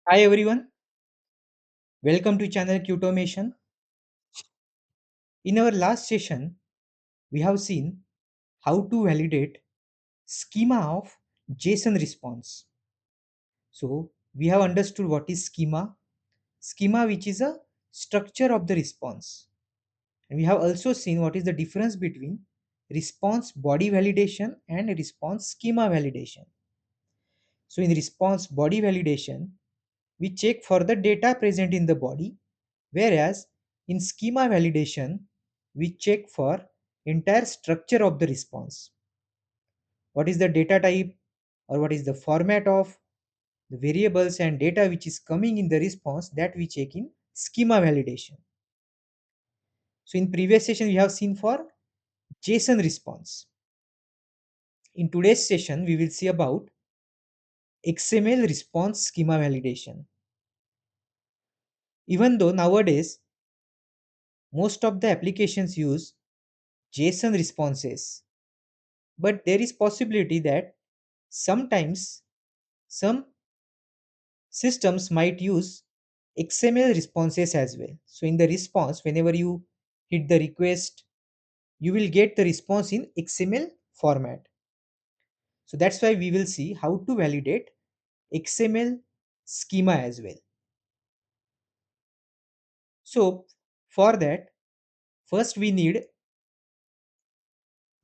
Hi everyone, welcome to channel Qtomation. In our last session, we have seen how to validate schema of JSON response. So we have understood what is schema which is a structure of the response. And we have also seen what is the difference between response body validation and response schema validation. So in response body validation, we check for the data present in the body, whereas in schema validation, we check for entire structure of the response. What is the data type, or what is the format of the variables and data which is coming in the response, that we check in schema validation. So in previous session we have seen for JSON response. In today's session we will see about XML response schema validation. Even though nowadays most of the applications use JSON responses, but there is possibility that sometimes some systems might use XML responses as well. So in the response, whenever you hit the request, you will get the response in XML format. So that's why we will see how to validate XML schema as well. So for that, first we need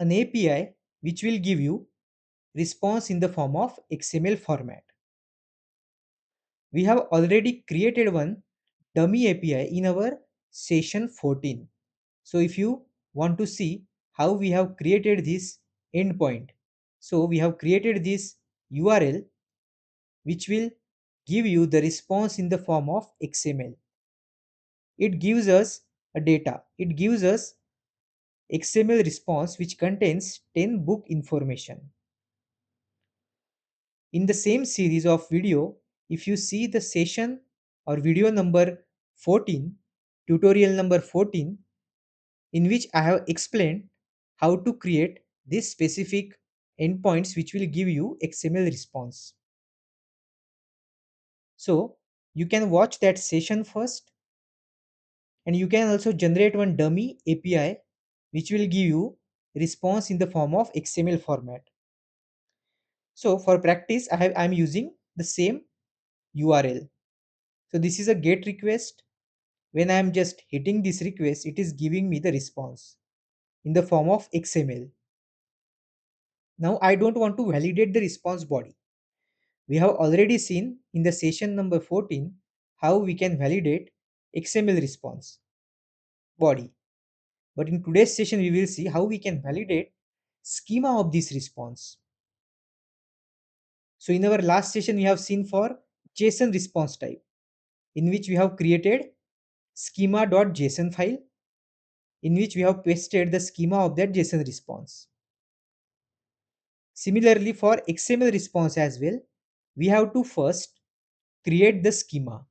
an API which will give you response in the form of XML format. We have already created one dummy API in our session 14. So if you want to see how we have created this endpoint, so we have created this URL which will give you the response in the form of XML. It gives us a data. It gives us XML response which contains 10 book information. In the same series of video, if you see the session or video number 14, tutorial number 14, in which I have explained how to create this specific endpoints which will give you XML response. So you can watch that session first, and you can also generate one dummy API which will give you response in the form of XML format. So for practice, I'm using the same URL. So this is a GET request. When I am just hitting this request, it is giving me the response in the form of XML. Now I don't want to validate the response body. We have already seen in the session number 14 how we can validate XML response body. But in today's session, we will see how we can validate schema of this response. So in our last session, we have seen for JSON response type, in which we have created schema.json file, in which we have pasted the schema of that JSON response. Similarly, for XML response as well, we have to first create the schema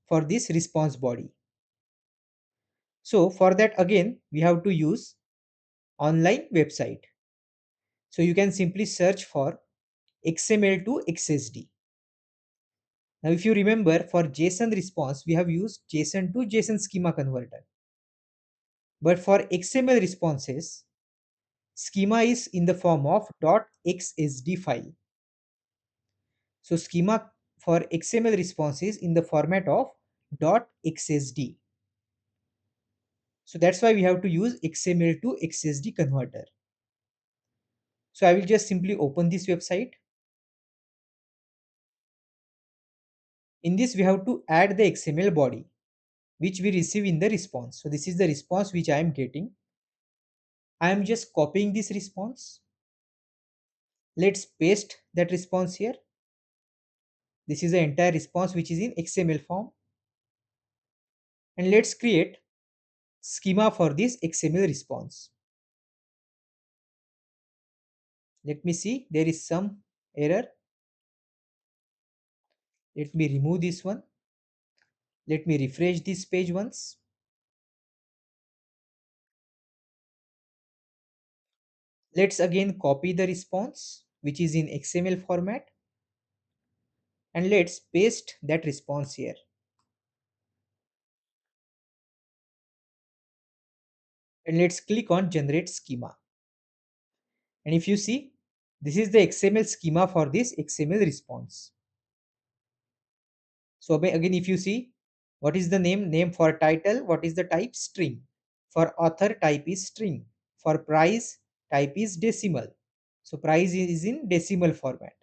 for this response body. So for that, again, we have to use online website. So you can simply search for XML to XSD. Now if you remember, for JSON response, we have used JSON to JSON schema converter. But for XML responses, schema is in the form of .xsd file. So schema for XML responses in the format of .xsd. So that's why we have to use XML to XSD converter. So I will just simply open this website. In this, we have to add the XML body which we receive in the response. So this is the response which I am getting. I am just copying this response. Let's paste that response here. This is the entire response which is in XML form. And let's create schema for this XML response. Let me see, there is some error. Let me remove this one. Let me refresh this page once. Let's again copy the response which is in XML format. and let's paste that response here. And let's click on generate schema. And if you see, this is the XML schema for this XML response. So again, if you see, what is the name? Name for title. What is the type? String. For author, type is string. For price, type is decimal. So price is in decimal format.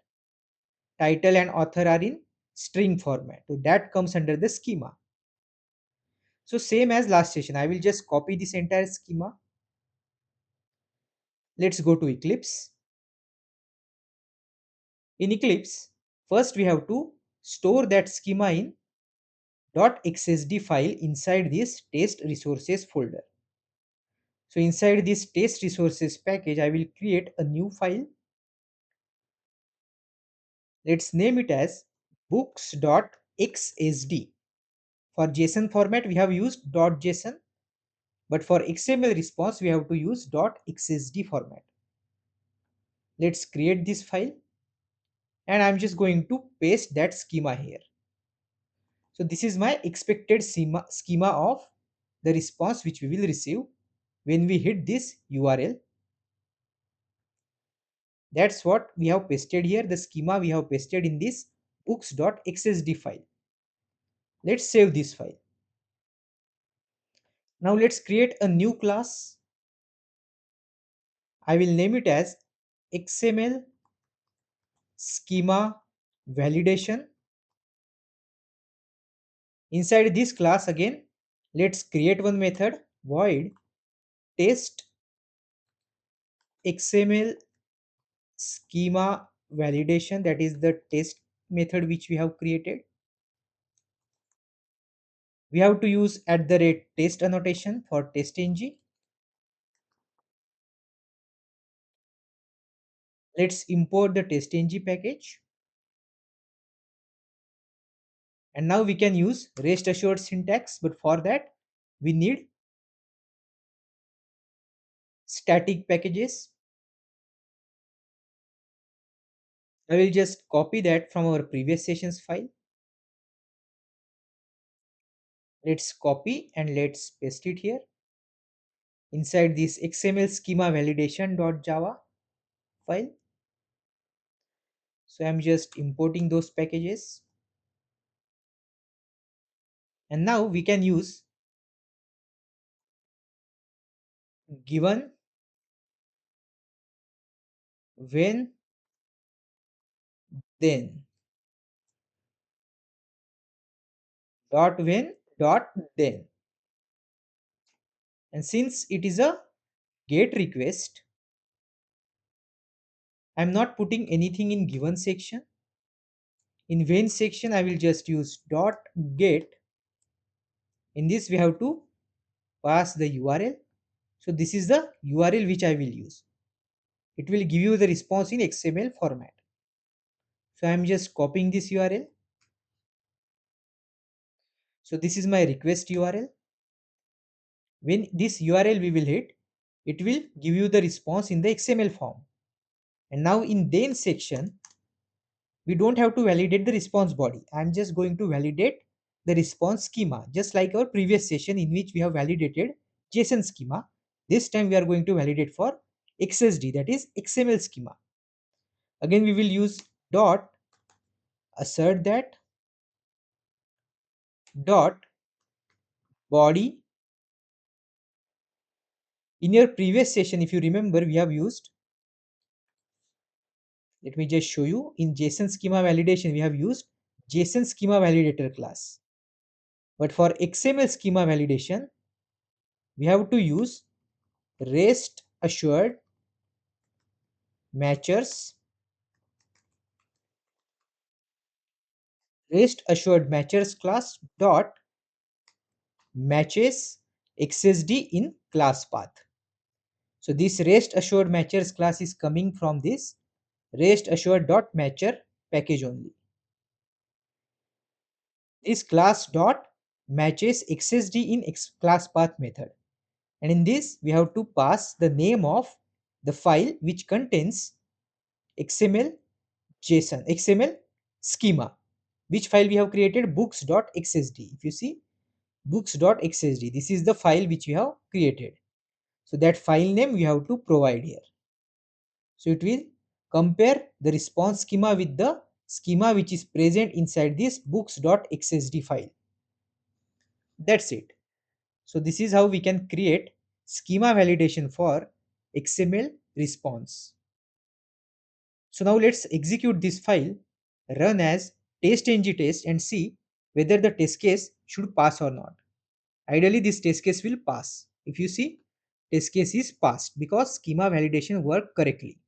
Title and author are in string format. So that comes under the schema. So same as last session, I will just copy this entire schema. Let's go to Eclipse. In Eclipse, first we have to store that schema in .xsd file inside this test resources folder. So inside this test resources package, I will create a new file. Let's name it as books.xsd. For JSON format, we have used .json, but for XML response, we have to use .xsd format. Let's create this file, and I'm just going to paste that schema here. So this is my expected schema of the response which we will receive when we hit this URL. That's what we have pasted here. The schema we have pasted in this books.xsd file. Let's save this file. Now let's create a new class. I will name it as XML schema validation. Inside this class again, let's create one method void test XML schema validation. That is the test method which we have created. We have to use @test annotation for test ng. Let's import the test ng package. And now we can use rest assured syntax, but for that we need static packages. I will just copy that from our previous sessions file. Let's copy and let's paste it here inside this XML schema validation.java file. So I'm just importing those packages. And now we can use given, when, then, dot when, dot then. And since it is a get request, I'm not putting anything in given section. In when section, I will just use dot get. In this, we have to pass the URL. So this is the URL which I will use. It will give you the response in XML format. So I'm just copying this URL. So this is my request URL. When this URL we will hit, it will give you the response in the XML form. And now in then section, we don't have to validate the response body. I'm just going to validate the response schema, just like our previous session in which we have validated JSON schema. This time we are going to validate for XSD, that is XML schema. Again, we will use dot assert that dot body. In your previous session, if you remember, we have used, let me just show you, in JSON schema validation, we have used JSON schema validator class. But for XML schema validation, we have to use rest assured matchers class dot matches xsd in class path. So this rest assured matchers class is coming from this rest assured dot matcher package only. This class dot matches xsd in class path method, and in this we have to pass the name of the file which contains xml json xml schema. Which file we have created? Books.xsd. If you see, books.xsd, this is the file which we have created. So that file name we have to provide here. So it will compare the response schema with the schema which is present inside this books.xsd file. That's it. So this is how we can create schema validation for XML response. So now let's execute this file, run as test-ng test and see whether the test case should pass or not. Ideally this test case will pass. If you see, test case is passed because schema validation worked correctly.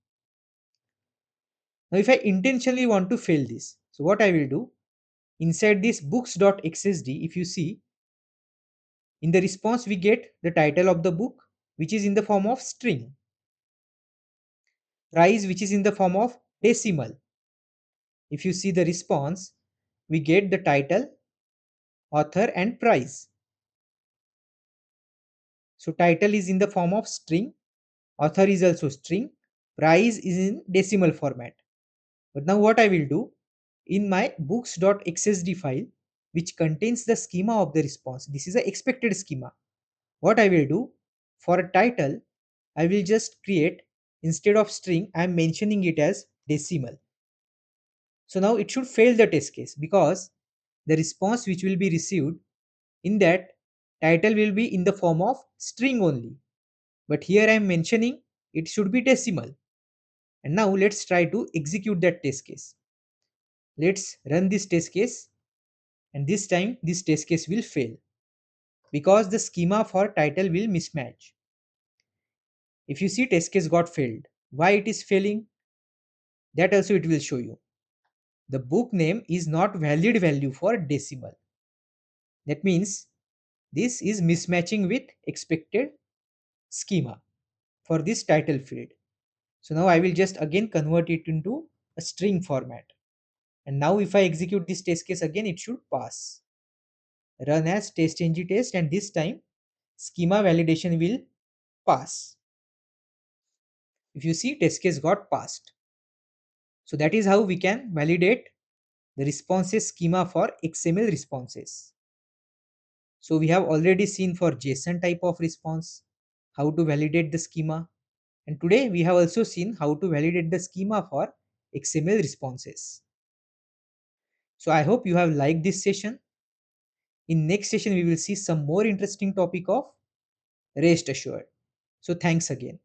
Now if I intentionally want to fail this, so what I will do, inside this books.xsd, if you see, in the response we get the title of the book which is in the form of string, price which is in the form of decimal. If you see the response, we get the title, author and price. So title is in the form of string, author is also string, price is in decimal format. But now what I will do, in my books.xsd file which contains the schema of the response, this is a expected schema. What I will do, for a title I will just create, instead of string I am mentioning it as decimal. So now it should fail the test case because the response which will be received, in that title will be in the form of string only. But here I am mentioning it should be decimal. And now let's try to execute that test case. Let's run this test case, and this time this test case will fail because the schema for title will mismatch. If you see, test case got failed. Why it is failing? That also it will show you. The book name is not valid value for decimal. That means this is mismatching with expected schema for this title field. So now I will just again convert it into a string format. And now if I execute this test case again, it should pass. Run as test-ng test, and this time schema validation will pass. If you see, test case got passed. So that is how we can validate the responses schema for XML responses. So we have already seen for JSON type of response how to validate the schema, and today we have also seen how to validate the schema for XML responses. So I hope you have liked this session. In next session we will see some more interesting topic of rest assured. So thanks again.